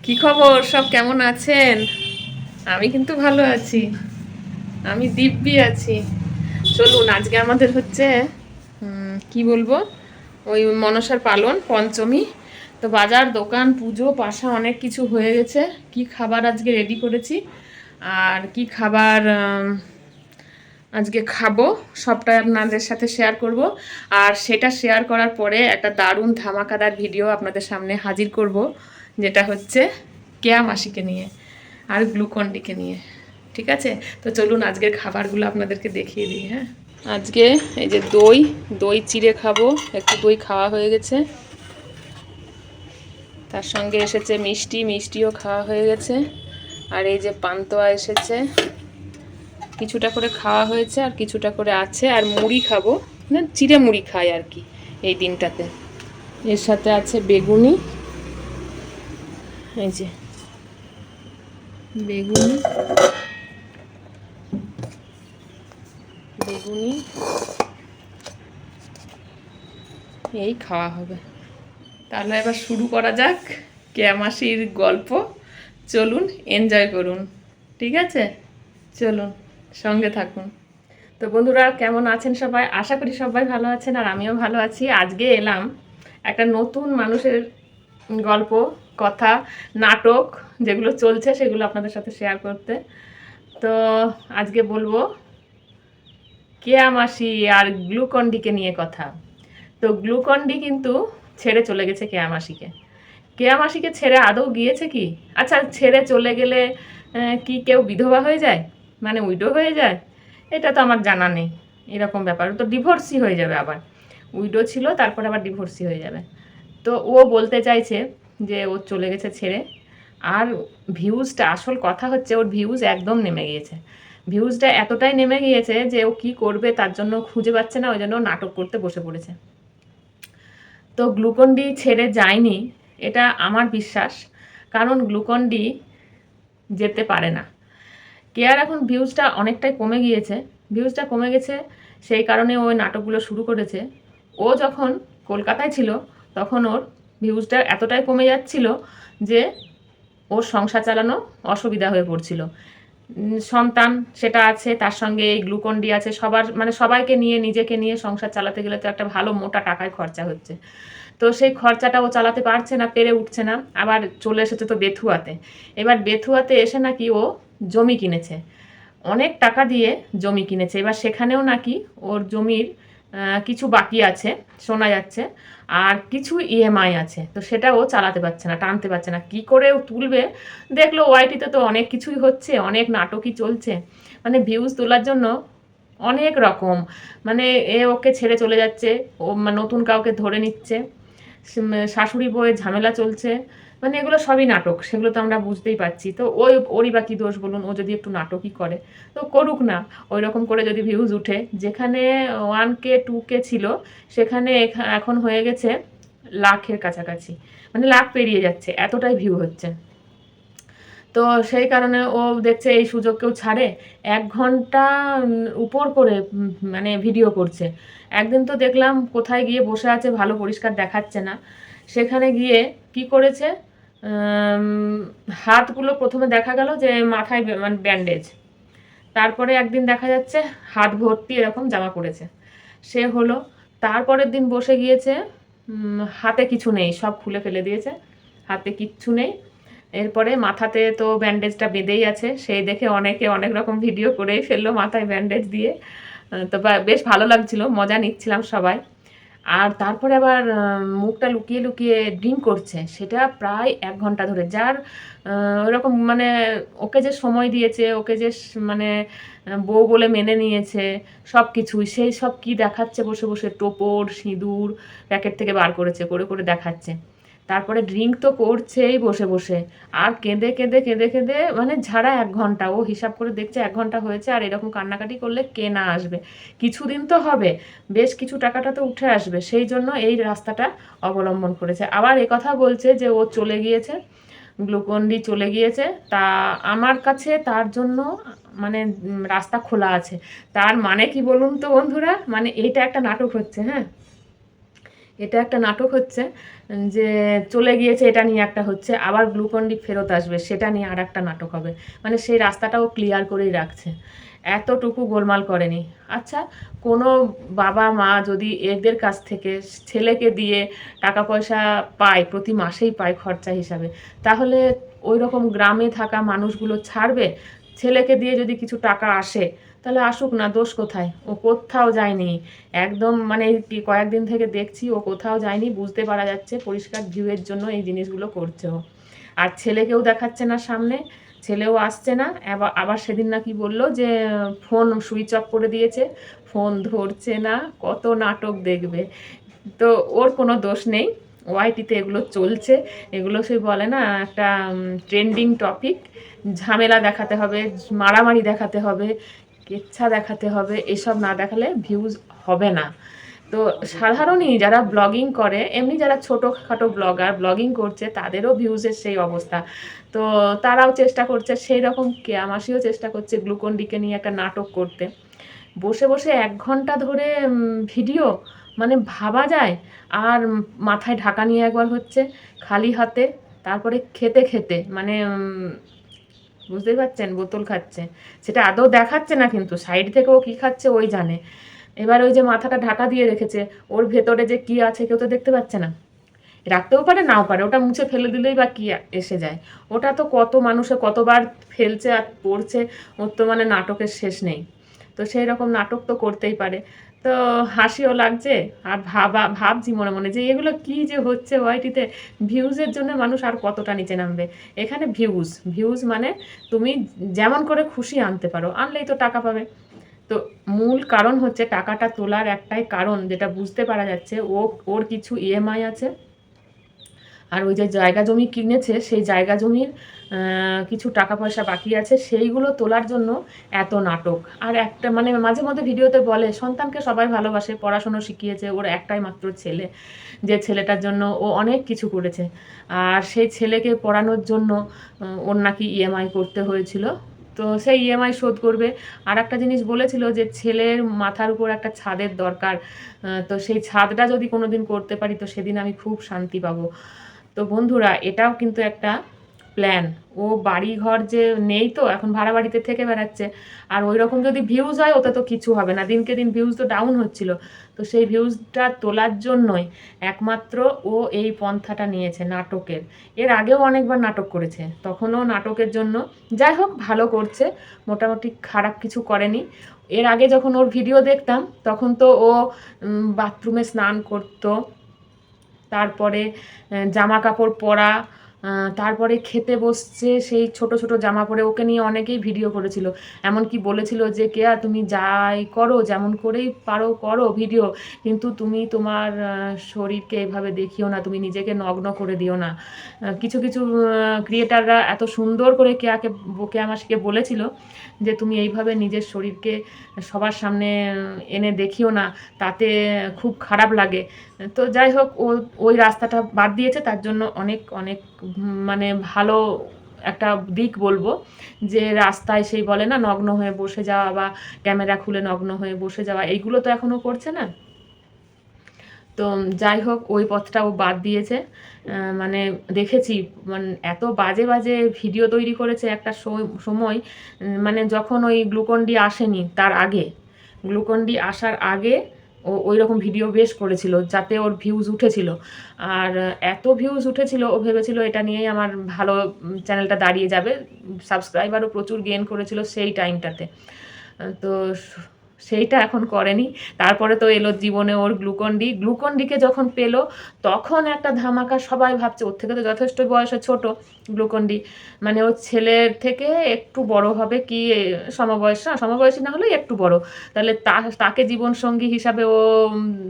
কি খবর? সব কেমন আছেন? আমি কিন্তু ভালো আছি। আমি দিব্যি আছি। চলুন আজকে আমাদের হচ্ছে কি বলবো, ওই মনসার পালন পঞ্চমী। তো বাজার দোকান পুজো পাশা অনেক কিছু হয়ে গেছে। কি খাবার আজকে রেডি করেছি আর কি খাবার আজকে খাবো সবটাই আপনাদের সাথে শেয়ার করব। আর সেটা শেয়ার করার পরে একটা দারুণ ধামাকাদার ভিডিও আপনাদের সামনে হাজির করব, যেটা হচ্ছে কেয়া মাসিকে নিয়ে আর গ্লুকন্ডিকে নিয়ে। ঠিক আছে, তো চলুন আজকের খাবারগুলো আপনাদেরকে দেখিয়ে দিই। হ্যাঁ, আজকে এই যে দই দই চিড়ে খাবো, একটু দই খাওয়া হয়ে গেছে। তার সঙ্গে এসেছে মিষ্টি, মিষ্টিও খাওয়া হয়ে গেছে। আর এই যে পান্তুয়া এসেছে, কিছুটা করে খাওয়া হয়েছে আর কিছুটা করে আছে। আর মুড়ি খাবো, না চিড়ে মুড়ি খাই আর কি এই দিনটাতে। এর সাথে আছে বেগুনি, এই যে বেগুনি বেগুনি এই খাওয়া হবে। তাহলে এবার শুরু করা যাক কেয়া মাসির গল্প। চলুন এনজয় করুন। ঠিক আছে, চলুন সঙ্গে থাকুন। তো বন্ধুরা কেমন আছেন সবাই? আশা করি সবাই ভালো আছেন আর আমিও ভালো আছি। আজকে এলাম একটা নতুন মানুষের গল্প, কথা, নাটক যেগুলো চলছে সেগুলো আপনাদের সাথে শেয়ার করতে। তো আজকে বলবো কেয়া মাসি আর গ্লুকন্ডিকে নিয়ে কথা। তো গ্লুকন্ডি কিন্তু ছেড়ে চলে গেছে কেয়া মাসিকে। কেয়া মাসিকে ছেড়ে আদৌ গিয়েছে কি? আচ্ছা, ছেড়ে চলে গেলে কি কেউ বিধবা হয়ে যায়, মানে উইডো হয়ে যায়? এটা তো আমার জানা নেই। এরকম ব্যাপার তো ডিভোর্সই হয়ে যাবে আবার। উইডো ছিল তারপর আবার ডিভোর্সই হয়ে যাবে। তো ও বলতে চাইছে যে ও চলে গেছে ছেড়ে। আর ভিউজটা, আসল কথা হচ্ছে ওর ভিউজ একদম নেমে গিয়েছে। ভিউজটা এতটাই নেমে গিয়েছে যে ও কি করবে তার জন্য খুঁজে পাচ্ছে না, ওই জন্য নাটক করতে বসে পড়েছে। তো গ্লুকন্ডি ছেড়ে যায়নি এটা আমার বিশ্বাস, কারণ গ্লুকন্ডি যেতে পারে না। কেয়ার এখন ভিউজটা অনেকটাই কমে গিয়েছে, ভিউজটা কমে গেছে সেই কারণে ওই নাটকগুলো শুরু করেছে। ও যখন কলকাতায় ছিল তখন ওর ভিউজটা এতটাই কমে যাচ্ছিল যে ওর সংসার চালানো অসুবিধা হয়ে পড়ছিল। সন্তান সেটা আছে, তার সঙ্গে এই গ্লুকন্ডি আছে, সবার মানে সবাইকে নিয়ে নিজেকে নিয়ে সংসার চালাতে গেলে তো একটা ভালো মোটা টাকায় খরচা হচ্ছে। তো সেই খরচাটা ও চালাতে পারছে না, পেরে উঠছে না। আবার চলে এসেছে তো বেথুয়াতে। এবার বেথুয়াতে এসে নাকি ও জমি কিনেছে, অনেক টাকা দিয়ে জমি কিনেছে। এবার সেখানেও নাকি ওর জমির কিছু বাকি আছে শোনা যাচ্ছে, আর কিছু ইএমআই আছে। তো সেটা ও চালাতে পারছে না, টানতে পারছে না, কি করে ও তুলবে। দেখলো ওয়াইটিতে তো অনেক কিছুই হচ্ছে, অনেক নাটকই চলছে, মানে ভিউজ তোলার জন্য অনেক রকম। মানে এ ওকে ছেড়ে চলে যাচ্ছে, ও নতুন কাউকে ধরে নিচ্ছে, শাশুড়ি বউয়ের ঝামেলা চলছে, মানে এগুলো সবই নাটক, সেগুলো তো আমরা বুঝতেই পারছি। তো ওরই বা কী দোষ বলুন, ও যদি একটু নাটকই করে তো করুক না। ওই রকম করে যদি ভিউজ উঠে, যেখানে 1K 2K ছিল সেখানে এখন হয়ে গেছে লাখের কাছাকাছি, মানে লাখ পেরিয়ে যাচ্ছে, এতটাই ভিউ হচ্ছে। তো সেই কারণে ও দেখছে এই সুযোগ কেউ ছাড়ে, 1 ঘন্টা উপর করে মানে ভিডিও করছে। একদিন তো দেখলাম কোথায় গিয়ে বসে আছে, ভালো পরিষ্কার দেখাচ্ছে না, সেখানে গিয়ে কি করেছে, হাতগুলো প্রথমে দেখা গেল যে মাথায় মানে ব্যান্ডেজ, তারপরে একদিন দেখা যাচ্ছে হাত ভর্তি এরকম জামা পড়েছে, সে হলো। তারপরের দিন বসে গিয়েছে, হাতে কিছু নেই, সব খুলে ফেলে দিয়েছে, হাতে কিচ্ছু নেই। এরপরে মাথাতে তো ব্যান্ডেজটা বেঁধেই আছে, সেই দেখে অনেকে অনেক রকম ভিডিও করেই ফেললো মাথায় ব্যান্ডেজ দিয়ে। তো বেশ ভালো লাগছিল, মজা নিচ্ছিলাম সবাই। আর তারপরে আবার মুখটা লুকিয়ে লুকিয়ে ড্রিঙ্ক করছে, সেটা প্রায় 1 ঘন্টা ধরে। যার ওরকম মানে ওকে যে সময় দিয়েছে, ওকে যে মানে বউ বলে মেনে নিয়েছে সব কিছুই, সেই সব কি দেখাচ্ছে বসে বসে, টোপর সিঁদুর প্যাকেট থেকে বার করেছে, করে করে দেখাচ্ছে। তারপরে ড্রিঙ্ক তো করছেই বসে বসে, আর কেঁদে কেঁদে কেঁদে কেঁদে মানে ঝাড়া 1 ঘন্টা। ও হিসাব করে দেখছে 1 ঘন্টা হয়েছে, আর এরকম কান্নাকাটি করলে কে না আসবে, কিছুদিন তো হবে, বেশ কিছু টাকাটা তো উঠে আসবে, সেই জন্য এই রাস্তাটা অবলম্বন করেছে। আবার কথা বলছে যে ও চলে গিয়েছে, গ্লুকন্ডি চলে গিয়েছে, তা আমার কাছে তার জন্য মানে রাস্তা খোলা আছে। তার মানে কি বলুন তো বন্ধুরা, মানে এইটা একটা নাটক হচ্ছে। হ্যাঁ, এটা একটা নাটক হচ্ছে, যে চলে গিয়েছে এটা নিয়ে একটা হচ্ছে, আবার গ্লুকন-ডি ফেরত আসবে সেটা নিয়ে আর একটা নাটক হবে। মানে সেই রাস্তাটাও ক্লিয়ার করেই রাখছে, এতটুকু গোলমাল করেনি। আচ্ছা, কোনো বাবা মা যদি এদের কাছ থেকে ছেলেকে দিয়ে টাকা পয়সা পায়, প্রতি মাসেই পায় খরচা হিসাবে, তাহলে ওই রকম গ্রামে থাকা মানুষগুলো ছাড়বে? ছেলেকে দিয়ে যদি কিছু টাকা আসে তাহলে আসুক না, দোষ কোথায়? ও কোথাও যায়নি একদম, মানে কয়েকদিন থেকে দেখছি ও কোথাও যায়নি, বুঝতে পারা যাচ্ছে পরিষ্কার ভিউয়ের জন্য এই জিনিসগুলো করছে ও। আর ছেলেকেও দেখাচ্ছে না সামনে, ছেলেও আসছে না। আবার সেদিন নাকি বললো যে ফোন সুইচ অফ করে দিয়েছে, ফোন ধরছে না, কত নাটক দেখবে। তো ওর কোনো দোষ নেই, ওয়াইটিতে এগুলো চলছে, এগুলো সে বলে না একটা ট্রেন্ডিং টপিক, ঝামেলা দেখাতে হবে, মারামারি দেখাতে হবে, কেচ্ছা দেখাতে হবে, এসব না দেখালে ভিউজ হবে না। তো সাধারণই যারা ব্লগিং করে, এমনি যারা ছোটোখাটো ব্লগিং করছে, তাদেরও ভিউজের সেই অবস্থা। তো তারাও চেষ্টা করছে, সেই রকম কেয়া মাসিও চেষ্টা করছে গ্লুকন-ডিকে নিয়ে একটা নাটক করতে। বসে বসে 1 ঘন্টা ধরে ভিডিও, মানে ভাবা যায়। আর মাথায় ঢাকা নিয়ে একবার হচ্ছে, খালি হাতে, তারপরে খেতে খেতে, মানে বুঝতেই পারছেন বোতল খাচ্ছে, সেটা আদৌ দেখাচ্ছে না, কিন্তু সাইড থেকে ও কী খাচ্ছে ওই জানে। এবার ওই যে মাথাটা ঢাকা দিয়ে রেখেছে, ওর ভেতরে যে কী আছে কেউ তো দেখতে পাচ্ছে না, রাখতেও পারে নাও পারে, ওটা মুছে ফেলে দিলেই বা কী এসে যায়? ওটা তো কত মানুষে কতবার ফেলছে আর পড়ছে, ওর তো মানে নাটকের শেষ নেই। তো সেই রকম নাটক তো করতেই পারে। তো হাসিও লাগছে, আর ভাবছি মনে মনে যে এগুলো কি যে হচ্ছে ওয়াইটিতে, ভিউজের জন্য মানুষ আর কতটা নিচে নামবে। এখানে ভিউজ মানে তুমি যেমন করে খুশি আনতে পারো, আনলেই তো টাকা পাবে। তো মূল কারণ হচ্ছে, টাকাটা তোলার একটাই কারণ যেটা বুঝতে পারা যাচ্ছে, ওর কিছু ইএমআই আছে, আর ওই যে জায়গা জমি কিনেছে সেই জায়গা জমির কিছু টাকা পয়সা বাকি আছে, সেইগুলো তোলার জন্য এত নাটক। আর একটা মানে মাঝে মধ্যে ভিডিওতে বলে সন্তানকে সবাই ভালোবাসে, পড়াশুনো শিখিয়েছে, ওর একটাই মাত্র ছেলে, যে ছেলেটার জন্য ও অনেক কিছু করেছে, আর সেই ছেলেকে পড়ানোর জন্য ওর নাকি ইএমআই করতে হয়েছিল। তো সেই ইএমআই শোধ করবে। আর একটা জিনিস বলেছিল যে ছেলের মাথার উপর একটা ছাদের দরকার, তো সেই ছাদটা যদি কোনো দিন করতে পারি তো সেদিন আমি খুব শান্তি পাবো। তো বন্ধুরা, এটাও কিন্তু একটা প্ল্যান। ও বাড়ি ঘর যে নেই, তো এখন ভাড়া বাড়িতে থেকে বেড়াচ্ছে, আর ওই রকম যদি ভিউজ হয় ওতে তো কিছু হবে না, দিনকে দিন ভিউজ তো ডাউন হচ্ছিল। তো সেই ভিউজটা তোলার জন্যই একমাত্র ও এই পন্থাটা নিয়েছে নাটকের। এর আগেও অনেকবার নাটক করেছে, তখনও নাটকের জন্য, যাই হোক ভালো করছে, মোটামুটি খারাপ কিছু করেনি। এর আগে যখন ওর ভিডিও দেখতাম তখন তো ও বাথরুমে স্নান করতো, তারপরে জামা কাপড় পরা, তারপরে খেতে বসছে সেই ছোট ছোট জামা পরে, ওকে নিয়ে অনেকেই ভিডিও করেছিল, এমনকি বলেছিল যে কেয়া তুমি যাই করো, যেমন করেই পারো করো ভিডিও, কিন্তু তুমি তোমার শরীরকে এভাবে দেখিও না, তুমি নিজেকে নগ্ন করে দিও না। কিছু কিছু ক্রিয়েটাররা এত সুন্দর করে কেয়া মাসিকে বলেছিল যে তুমি এইভাবে নিজের শরীরকে সবার সামনে এনে দেখিও না, তাতে খুব খারাপ লাগে। তো যাই হোক, ওই রাস্তাটা বাদ দিয়েছে, তার জন্য অনেক অনেক মানে ভালো একটা দিক বলবো, যে রাস্তায় সেই বলে না নগ্ন হয়ে বসে যাওয়া, বা ক্যামেরা খুলে নগ্ন হয়ে বসে যাওয়া, এইগুলো তো এখনও করছে না। তো যাই হোক, ওই পথটা ও বাদ দিয়েছে। মানে দেখেছি, মানে এত বাজে বাজে ভিডিও তৈরি করেছে একটা সময়, মানে যখন ওই গ্লুকন-ডি আসেনি তার আগে, গ্লুকন-ডি আসার আগে ও ওই রকম ভিডিও বেশ করেছিল, যাতে ওর ভিউজ উঠেছিল। আর এত ভিউজ উঠেছিল, ও ভেবেছিল এটা নিয়েই আমার ভালো চ্যানেলটা দাঁড়িয়ে যাবে, সাবস্ক্রাইবারও প্রচুর গেইন করেছিল সেই টাইমটাতে। তো সেইটা এখন করেনি। তারপরে তো এলো জীবনে ওর গ্লুকন-ডিকে যখন পেলো তখন একটা ধামাকা, সবাই ভাবছে ওর থেকে তো যথেষ্ট বয়সে ছোট গ্লুকন-ডি, মানে ওর ছেলের থেকে একটু বড় হবে কি, সমবয়সী না হলেও একটু বড়, তাহলে তাকে জীবনসঙ্গী হিসাবে ও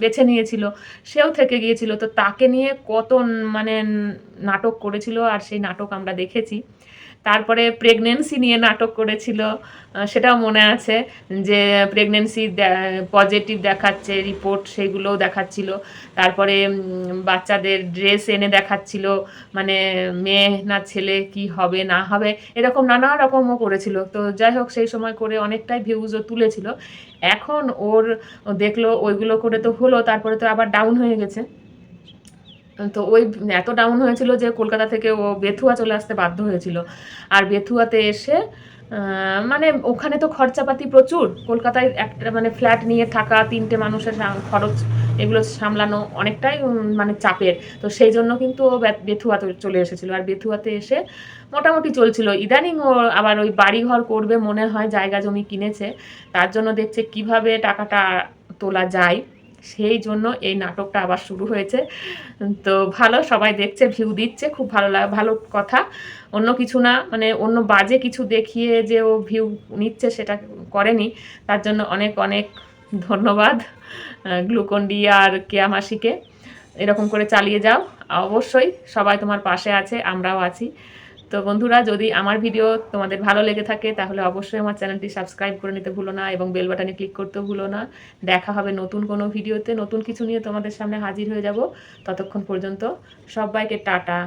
বেছে নিয়েছিল, সেও থেকে গিয়েছিল, তো তাকে নিয়ে কত মানে নাটক করেছিল, আর সেই নাটক আমরা দেখেছি। তারপরে প্রেগনেন্সি নিয়ে নাটক করেছিল, সেটাও মনে আছে, যে প্রেগনেন্সি পজিটিভ দেখাচ্ছে রিপোর্ট, সেইগুলোও দেখাচ্ছিল। তারপরে বাচ্চাদের ড্রেস এনে দেখাচ্ছিল, মানে মেয়ে না ছেলে কি হবে না হবে, এরকম নানা রকমও করেছিল। তো যাই হোক, সেই সময় করে অনেকটাই ভিউজও তুলেছিল। এখন ওর দেখলো ওইগুলো করে তো হলো, তারপরে তো আবার ডাউন হয়ে গেছে। তো ওই এত ডাউন হয়েছিল যে কলকাতা থেকে ও বেথুয়া চলে আসতে বাধ্য হয়েছিল। আর বেথুয়াতে এসে মানে ওখানে তো খরচাপাতি প্রচুর। কলকাতায় একটা মানে ফ্ল্যাট নিয়ে থাকা, ৩টে মানুষের খরচ এগুলো সামলানো অনেকটাই মানে চাপের। তো সেই জন্য কিন্তু ও বেথুয়াতে চলে এসেছিল। আর বেথুয়াতে এসে মোটামুটি চলছিল। ইদানিং ও আবার ওই বাড়িঘর করবে মনে হয়, জায়গা জমি কিনেছে। তার জন্য দেখছে কিভাবে টাকাটা তোলা যায়। সেই জন্য এই নাটকটা আবার শুরু হয়েছে। তো ভালো, সবাই দেখছে, ভিউ দিচ্ছে, খুব ভালো লাগে, ভালো কথা। অন্য কিছু না, মানে অন্য বাজে কিছু দেখিয়ে যে ও ভিউ নিচ্ছে সেটা করেনি। তার জন্য অনেক অনেক ধন্যবাদ গ্লুকন-ডি আর কেয়া মাসিকে। এরকম করে চালিয়ে যাও। অবশ্যই সবাই তোমার পাশে আছে, আমরাও আছি। তো বন্ধুরা, যদি আমার ভিডিও তোমাদের ভালো লেগে থাকে তাহলে অবশ্যই আমার চ্যানেলটি সাবস্ক্রাইব করে নিতে ভুলো না এবং বেল বাটনে ক্লিক করতেও ভুলো না। দেখা হবে নতুন কোনো ভিডিওতে, নতুন কিছু নিয়ে তোমাদের সামনে হাজির হয়ে যাব। ততক্ষণ পর্যন্ত সবাইকে টাটা।